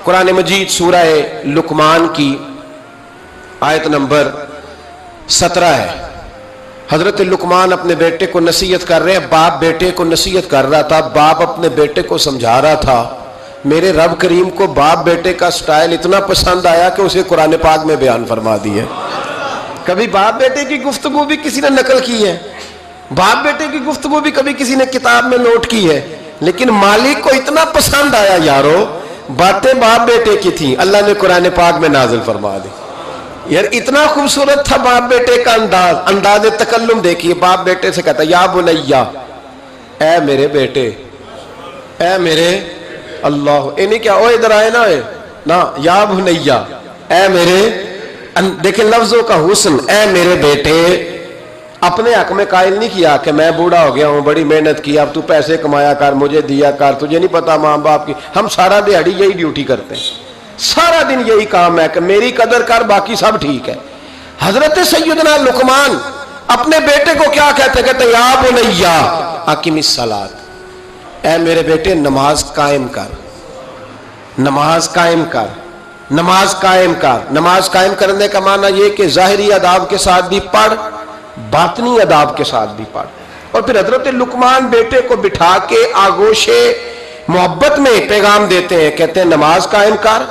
قرآن مجید سورہ لقمان کی آیت نمبر 17 ہے. حضرت لقمان اپنے بیٹے کو نصیحت کر رہے ہیں. باپ بیٹے کو نصیحت کر رہا تھا. باپ اپنے بیٹے کو سمجھا رہا تھا. میرے رب کریم کو باپ بیٹے کا سٹائل اتنا پسند آیا کہ اسے قرآن پاک میں بیان فرما دی ہے. کبھی باپ بیٹے کی گفتگو بھی کسی نے نقل کی ہے, باپ بیٹے کی گفتگو بھی کبھی کسی نے کتاب میں نوٹ کی ہے, لیکن مالک کو اتنا پسند آیا یارو, باتیں باپ بیٹے کی تھیں, اللہ نے قرآن پاک میں نازل فرما دی. یار اتنا خوبصورت تھا باپ بیٹے کا انداز تکلم دیکھیے. باپ بیٹے سے کہتا یا بنیا, اے میرے بیٹے, اے میرے اللہ, نہیں کیا او ادھر آئے نا, یا بنیا, اے میرے, دیکھیں لفظوں کا حسن, اے میرے بیٹے. اپنے حق میں قائل نہیں کیا کہ میں بوڑھا ہو گیا ہوں, بڑی محنت کی, اب تو پیسے کمایا کر, مجھے دیا کر, تجھے نہیں پتا ماں باپ کی. ہم سارا دیہڑی یہی ڈیوٹی کرتے ہیں, سارا دن یہی کام ہے کہ میری قدر کر, باقی سب ٹھیک ہے. حضرت سیدنا لقمان اپنے بیٹے کو کیا کہتے ہیں؟ یا بنیا اقم الصلاۃ, اے میرے بیٹے نماز قائم کر, نماز قائم کر, نماز قائم کر. نماز قائم کرنے کا معنی یہ کہ ظاہری آداب کے ساتھ بھی پڑھ, باطنی آداب کے ساتھ بھی پڑھ. اور پھر حضرت لقمان بیٹے کو بٹھا کے آگوش محبت میں پیغام دیتے ہیں, کہتے ہیں نماز قائم کر.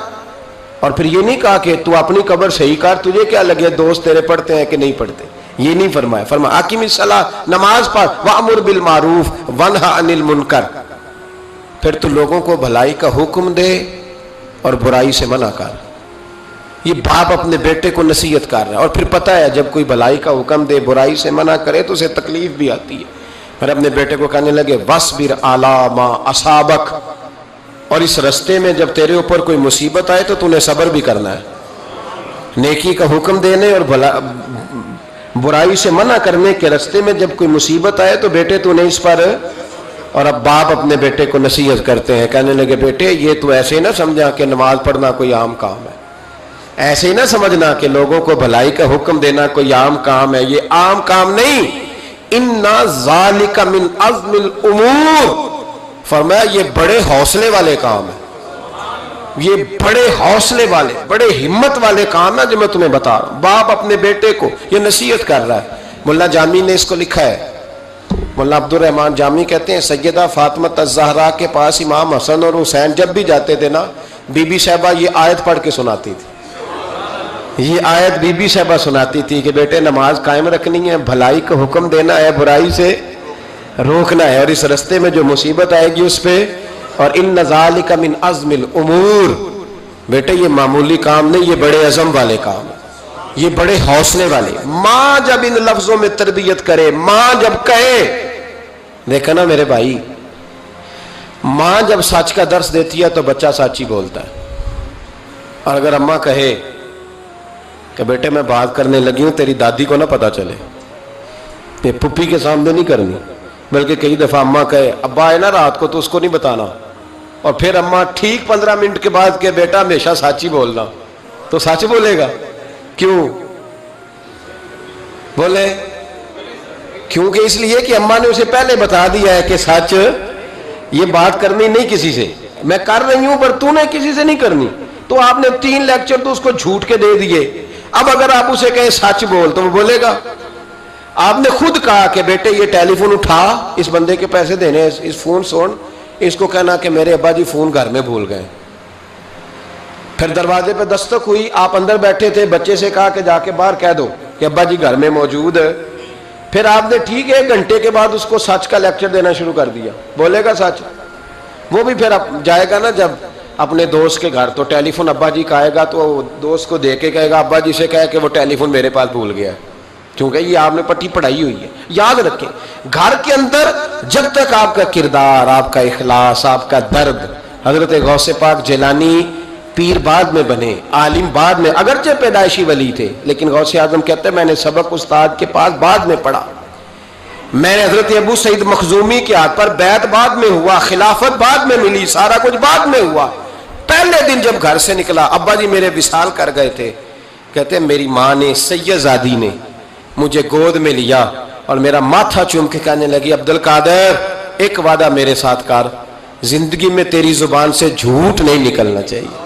اور پھر یہ نہیں کہا کہ تو اپنی قبر صحیح کر, تجھے کیا لگے دوست تیرے پڑھتے ہیں کہ نہیں پڑھتے, یہ نہیں فرمایا. فرمایا اقیم الصلاۃ, نماز پڑھ, وامر بالمعروف ونہی عن المنکر. پھر تو لوگوں کو بھلائی کا حکم دے اور برائی سے منع کر. یہ باپ اپنے بیٹے کو نصیحت کر رہا ہے. اور پھر پتہ ہے جب کوئی بھلائی کا حکم دے, برائی سے منع کرے تو اسے تکلیف بھی آتی ہے. پھر اپنے بیٹے کو کہنے لگے وَاصْبِرْ عَلَىٰ مَا أَصَابَكَ, اور اس رستے میں جب تیرے اوپر کوئی مصیبت آئے تو تو نے صبر بھی کرنا ہے. نیکی کا حکم دینے اور برائی سے منع کرنے کے رستے میں جب کوئی مصیبت آئے تو بیٹے تو نے اس پر. اور اب باپ اپنے بیٹے کو نصیحت کرتے ہیں, کہنے لگے بیٹے یہ تو ایسے نہ سمجھا کہ نماز پڑھنا کوئی عام کام ہے, ایسے ہی نہ سمجھنا کہ لوگوں کو بھلائی کا حکم دینا کوئی عام کام ہے. یہ عام کام نہیں. اِنَّ ذَلِكَ مِنْ عَزْمِ الْأُمُورِ, فرمایا یہ بڑے حوصلے والے کام ہیں, یہ بڑے حوصلے والے, بڑے ہمت والے کام ہیں جو میں تمہیں بتا رہا ہوں. باپ اپنے بیٹے کو یہ نصیحت کر رہا ہے. ملا جامی نے اس کو لکھا ہے, مولانا عبد الرحمن جامی کہتے ہیں سیدہ فاطمہ الزہرا کے پاس امام حسن اور حسین جب بھی جاتے تھے نا, بی بی صاحبہ یہ آیت پڑھ کے سناتی تھی. یہ آیت بی بی صاحبہ سناتی تھی کہ بیٹے نماز قائم رکھنی ہے, بھلائی کا حکم دینا ہے, برائی سے روکنا ہے, اور اس رستے میں جو مصیبت آئے گی اس پہ. اور ان ذالک من عزم الامور, بیٹے یہ معمولی کام نہیں, یہ بڑے عزم والے کام ہیں, یہ بڑے حوصلے والے. ماں جب ان لفظوں میں تربیت کرے, ماں جب کہے, دیکھا نا میرے بھائی, ماں جب سچ کا درس دیتی ہے تو بچہ سچ ہی بولتا ہے. اور اگر اماں کہے کہ بیٹے میں بات کرنے لگی ہوں, تیری دادی کو نہ پتا چلے, یہ پھپھی کے سامنے نہیں کرنی, بلکہ کئی دفعہ اماں کہے ابا ہے نا رات کو تو اس کو نہیں بتانا, اور پھر اماں ٹھیک 15 منٹ کے بعد کہ بیٹا ہمیشہ سچ ہی بولنا, تو سچ بولے گا. کیوں بولے؟ کیونکہ اس لیے کہ اماں نے اسے پہلے بتا دیا ہے کہ سچ یہ بات کرنی نہیں کسی سے, میں کر رہی ہوں پر تو نے کسی سے نہیں کرنی. تو آپ نے 3 لیکچر تو اس کو جھوٹ کے دے دیے. اب اگر آپ اسے کہیں سچ بول تو وہ بولے گا. آپ نے خود کہا کہ بیٹے یہ ٹیلی فون اٹھا, اس بندے کے پیسے دینے, اس فون سن, اس کو کہنا کہ میرے ابا جی فون گھر میں بھول گئے. پھر دروازے پہ دستک ہوئی, آپ اندر بیٹھے تھے, بچے سے کہا کہ جا کے باہر کہہ دو کہ ابا جی گھر میں موجود ہے. پھر آپ نے ٹھیک 1 گھنٹے کے بعد اس کو سچ کا لیکچر دینا شروع کر دیا, بولے گا سچ؟ وہ بھی پھر جائے گا نا جب اپنے دوست کے گھر, تو ٹیلی فون ابا جی کا آئے گا تو دوست کو دے کے کہے گا ابا جی سے کہے کہ وہ ٹیلی فون میرے پاس بھول گیا ہے, کیونکہ یہ آپ نے پٹی پڑھائی ہوئی ہے. یاد رکھیں گھر کے اندر جب تک آپ کا کردار, آپ کا اخلاص, آپ کا درد, حضرت غوث پاک جیلانی پیر بعد میں بنے, عالم بعد میں, اگرچہ پیدائشی ولی تھے, لیکن غوث اعظم کہتے ہیں میں نے سبق استاد کے پاس بعد میں پڑھا, میں نے حضرت ابو سعید مخزومی کے ہاتھ پر بیعت بعد میں ہوا, خلافت بعد میں ملی, سارا کچھ بعد میں ہوا. پہلے دن جب گھر سے نکلا, ابا جی میرے وصال کر گئے تھے, کہتے ہیں میری ماں نے, سید زادی نے مجھے گود میں لیا اور میرا ماتھا چوم کے کہنے لگی عبد القادر ایک وعدہ میرے ساتھ کر, زندگی میں تیری زبان سے جھوٹ نہیں نکلنا چاہیے.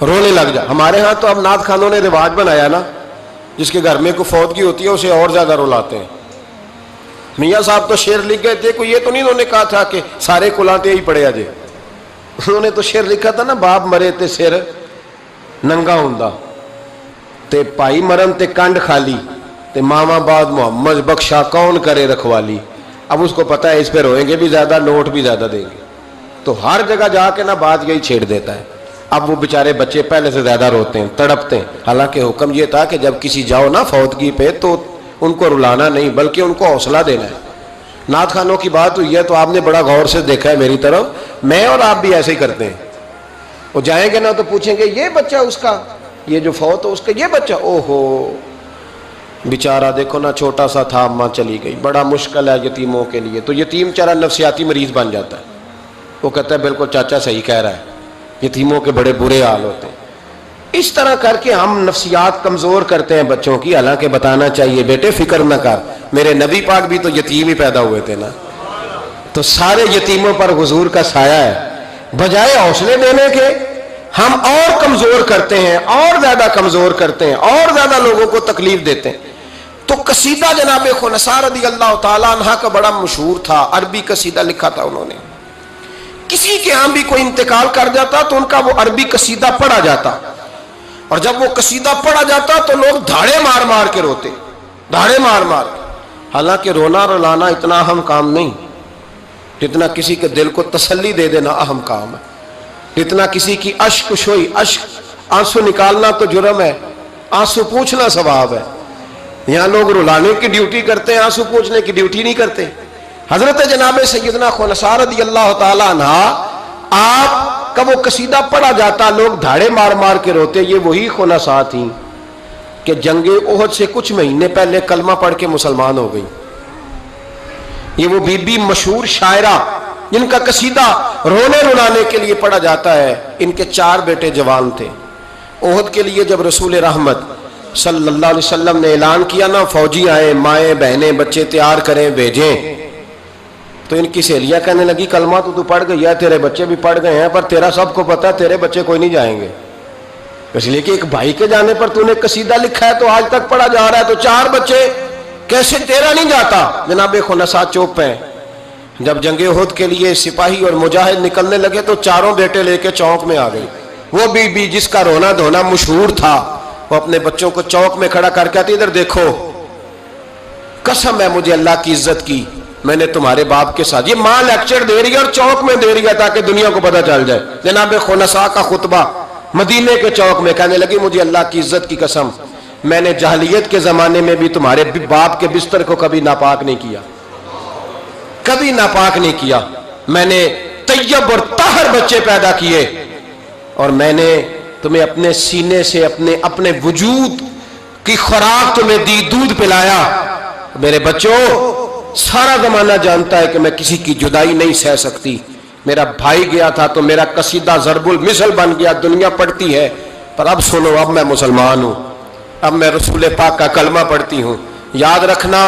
رونے لگ جا. ہمارے ہاں تو اب نعت خانوں نے رواج بنایا نا, جس کے گھر میں کوئی فوتگی ہوتی ہے اسے اور زیادہ رلاتے ہیں. میاں صاحب تو شعر لکھ گئے تھے, کوئی یہ تو نہیں انہوں نے کہا تھا کہ سارے کلاتے ہی پڑے اجے. انہوں نے تو شعر لکھا تھا نا, باپ مرے تے سر ننگا ہوندا تے پائی مرن تے کنڈ خالی تے ماما بعد محمد بخشا کون کرے رکھوالی. اب اس کو پتہ ہے اس پہ روئیں گے بھی زیادہ, نوٹ بھی زیادہ دیں گے, تو ہر جگہ جا کے نا بات یہی چھیڑ دیتا ہے. اب وہ بیچارے بچے پہلے سے زیادہ روتے ہیں, تڑپتے ہیں. حالانکہ حکم یہ تھا کہ جب کسی جاؤ نا فوتگی پہ تو ان کو رلانا نہیں بلکہ ان کو حوصلہ دینا ہے. نعت خانوں کی بات ہوئی ہے تو آپ نے بڑا غور سے دیکھا ہے میری طرف, میں اور آپ بھی ایسے ہی کرتے ہیں. وہ جائیں گے نا تو پوچھیں گے یہ بچہ اس کا, یہ جو فوت ہو اس کا یہ بچہ, او ہو بیچارہ دیکھو نا چھوٹا سا تھا, اماں چلی گئی, بڑا مشکل ہے یتیموں کے لیے. تو یتیم چارہ نفسیاتی مریض بن جاتا ہے. وہ کہتا ہے بالکل چاچا صحیح کہہ رہا ہے, یتیموں کے بڑے برے حال ہوتے ہیں. اس طرح کر کے ہم نفسیات کمزور کرتے ہیں بچوں کی. حالانکہ بتانا چاہیے بیٹے فکر نہ کر, میرے نبی پاک بھی تو یتیم ہی پیدا ہوئے تھے نا, تو سارے یتیموں پر حضور کا سایہ ہے. بجائے حوصلے دینے کے ہم اور کمزور کرتے ہیں, اور زیادہ کمزور کرتے ہیں, اور زیادہ لوگوں کو تکلیف دیتے ہیں. تو قصیدہ جناب خنساء رضی اللہ تعالیٰ عنہ کا بڑا مشہور تھا, عربی قصیدہ لکھا تھا انہوں نے. کسی کے ہاں بھی کوئی انتقال کر جاتا تو ان کا وہ عربی قصیدہ پڑھا جاتا, اور جب وہ قصیدہ پڑھا جاتا تو لوگ دھاڑے مار مار کے روتے, دھاڑے مار مار کے. حالانکہ رونا رلانا اتنا اہم کام نہیں جتنا کسی کے دل کو تسلی دے دینا اہم کام ہے. جتنا کسی کی اشک شوئی, اشک آنسو نکالنا تو جرم ہے, آنسو پوچھنا ثواب ہے. یہاں لوگ رلانے کی ڈیوٹی کرتے ہیں, آنسو پوچھنے کی ڈیوٹی نہیں کرتے. حضرت جناب سیدنا خنساء رضی اللہ تعالی عنہ, آپ کا وہ قصیدہ پڑھا جاتا, لوگ دھاڑے مار مار کے روتے. یہ وہی خنساء تھیں کہ جنگ احد سے کچھ مہینے پہلے کلمہ پڑھ کے مسلمان ہو گئی. یہ وہ بی بی مشہور شاعرہ جن کا قصیدہ رونے رلانے کے لیے پڑھا جاتا ہے. ان کے 4 بیٹے جوان تھے. احد کے لیے جب رسول رحمت صلی اللہ علیہ وسلم نے اعلان کیا نا, فوجی آئے, مائیں بہنیں بچے تیار کریں بھیجیں, تو ان کی سہیلیاں کہنے لگی کلمہ تو پڑھ گئی ہے, تیرے بچے بھی پڑھ گئے ہیں, پر تیرا سب کو پتا ہے تیرے بچے کوئی نہیں جائیں گے. اس لیے کہ ایک بھائی کے جانے پر تو نے قصیدہ لکھا ہے تو آج تک پڑھا جا رہا ہے, تو 4 بچے کیسے تیرا نہیں جاتا. جناب خنساء چوپ ہیں. جب جنگ احد کے لیے سپاہی اور مجاہد نکلنے لگے تو 4 بیٹے لے کے چوک میں آ گئی. وہ بی بی جس کا رونا دھونا مشہور تھا, وہ اپنے بچوں کو چوک میں کھڑا کر کے آتی, ادھر دیکھو, قسم ہے مجھے اللہ کی عزت کی, میں نے تمہارے باپ کے ساتھ. یہ ماں لیکچر دے رہی ہے اور چوک میں دے رہی ہے تاکہ دنیا کو پتہ چل جائے. جناب خنساء کا خطبہ مدینے کے چوک میں, کہنے لگی مجھے اللہ کی عزت کی قسم, میں نے جاہلیت کے زمانے میں بھی تمہارے باپ کے بستر کو کبھی ناپاک نہیں کیا, کبھی ناپاک نہیں کیا. میں نے طیب اور طاہر بچے پیدا کیے, اور میں نے تمہیں اپنے سینے سے اپنے وجود کی خوراک تمہیں دی, دودھ پلایا. میرے بچوں, سارا زمانہ جانتا ہے کہ میں کسی کی جدائی نہیں سہ سکتی. میرا بھائی گیا تھا تو میرا قصیدہ ضرب المثل بن گیا, دنیا پڑھتی ہے, پر اب سنو, اب میں مسلمان ہوں, اب میں رسول پاک کا کلمہ پڑھتی ہوں. یاد رکھنا,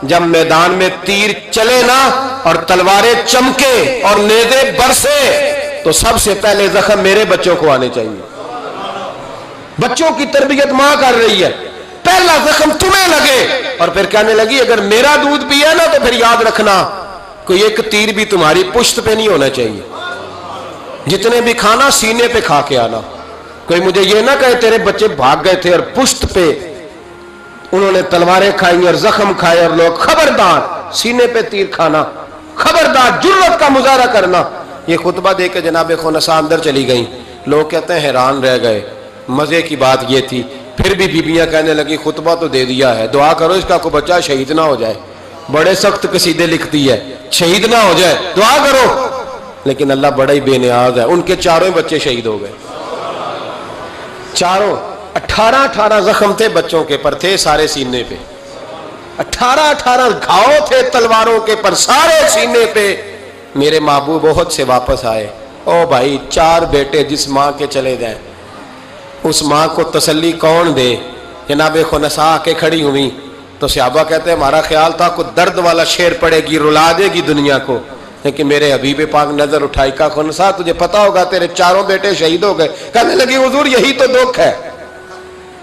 جب میدان میں تیر چلے نا اور تلواریں چمکے اور نیزے برسے تو سب سے پہلے زخم میرے بچوں کو آنے چاہیے. بچوں کی تربیت ماں کر رہی ہے, پہلا زخم تمہیں لگے. اور پھر کہنے لگی اگر میرا دودھ پیا نا تو پھر یاد رکھنا کوئی ایک تیر بھی تمہاری پشت پہ نہیں ہونا چاہیے. جتنے بھی کھانا سینے پہ کھا کے آنا. کوئی مجھے یہ نہ کہے تیرے بچے بھاگ گئے تھے اور پشت پہ انہوں نے تلواریں کھائی اور زخم کھائے, اور لوگ خبردار سینے پہ تیر کھانا, خبردار جرت کا مظاہرہ کرنا. یہ خطبہ دے کے جناب خنساء اندر چلی گئیں. لوگ کہتے ہیں حیران رہ گئے. مزے کی بات یہ تھی, پھر بھی بیبیاں کہنے لگی خطبہ تو دے دیا ہے, دعا کرو اس کا کوئی بچہ شہید نہ ہو جائے. بڑے سخت قصیدے لکھتی ہے, شہید نہ ہو جائے, دعا کرو. لیکن اللہ بڑا ہی بے نیاز ہے, ان کے 4 بچے شہید ہو گئے. 18 زخم تھے بچوں کے پر, تھے سارے سینے پہ. 18 گھاؤ تھے تلواروں کے پر, سارے سینے پہ. میرے محبوب احد سے واپس آئے. او بھائی, 4 بیٹے جس ماں کے چلے جائیں, اس ماں کو تسلی کون دے. جناب خنساء آ کے کھڑی ہوئی تو صحابہ کہتے ہیں ہمارا خیال تھا کوئی درد والا شعر پڑے گی, رلا دے گی دنیا کو. کہ میرے حبیب پاک نظر اٹھائی، کہا خنسا تجھے پتا ہوگا تیرے چاروں بیٹے شہید ہو گئے؟ کہنے لگی حضور یہی تو دکھ ہے۔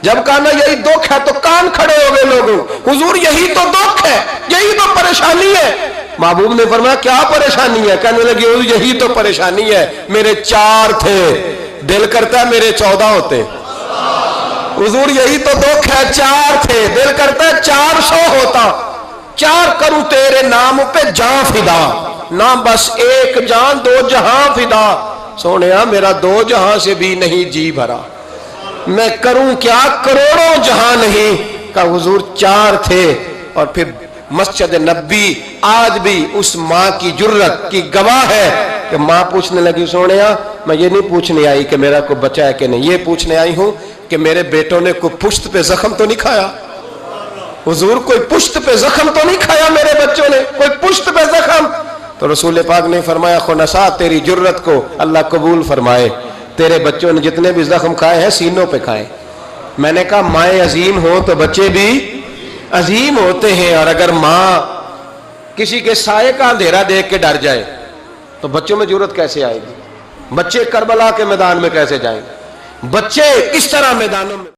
جب کہا نا یہی دکھ ہے تو کان کھڑے ہو گئے لوگوں، حضور یہی تو دکھ ہے، یہی تو پریشانی ہے۔ محبوب نے فرمایا کیا پریشانی ہے؟ کہنے لگی حضور یہی تو پریشانی ہے، میرے 4 تھے، دل کرتا ہے میرے 14 ہوتے۔ حضور یہی تو دکھ ہے، 4 تھے، دل کرتا ہے 400 ہوتا۔ 4 کروں تیرے نام پہ جان فدا، نام بس ایک جان 2 جہاں فدا۔ سونیا میرا 2 جہاں سے بھی نہیں جی بھرا، میں کروں کیا کروڑوں جہاں نہیں۔ کہا حضور 4 تھے۔ اور پھر مسجد نبی آج بھی اس ماں کی جرت کی گواہ ہے کہ ماں پوچھنے لگی سونیا میں یہ نہیں پوچھنے آئی کہ میرا کوئی بچہ ہے کہ نہیں، یہ پوچھنے آئی ہوں کہ میرے بیٹوں نے کوئی پشت پہ زخم تو نہیں کھایا؟ حضور کوئی پشت پہ زخم تو نہیں کھایا میرے بچوں نے؟ کوئی پشت پہ زخم؟ تو رسول پاک نے فرمایا خنسا تیری جرت کو اللہ قبول فرمائے، تیرے بچوں نے جتنے بھی زخم کھائے ہیں سینوں پہ کھائے۔ میں نے کہا مائیں عظیم ہو تو بچے بھی عظیم ہوتے ہیں، اور اگر ماں کسی کے سائے کا اندھیرا دیکھ کے ڈر جائے تو بچوں میں جرت کیسے آئے گی؟ بچے کربلا کے میدان میں کیسے جائیں گے؟ بچے کس طرح میدانوں میں